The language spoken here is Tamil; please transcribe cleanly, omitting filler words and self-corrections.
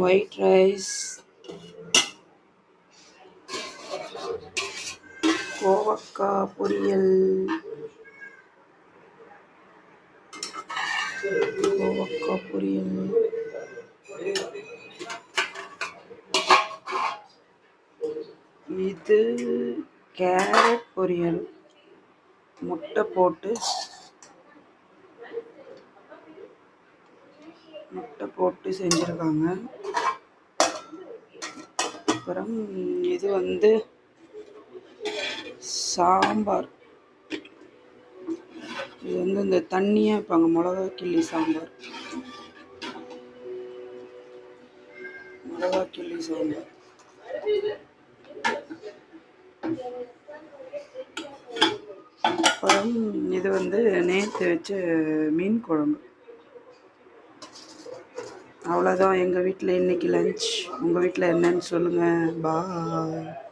ஒயிட் ரைஸ், கோவக்காய் பொரியல், இது கேரட் பொரியல், முட்டை போட்டு செஞ்சுருக்காங்க. அப்புறம் இது சாம்பார். இது இந்த தண்ணியாக வைப்பாங்க, மிளகா கிள்ளி சாம்பார். அப்புறம் இது நேற்று வச்ச மீன் குழம்பு. அவ்வளோதான் எங்கள் வீட்டில் இன்றைக்கி லஞ்ச். உங்கள் வீட்டில் என்னன்னு சொல்லுங்கள். பாய்.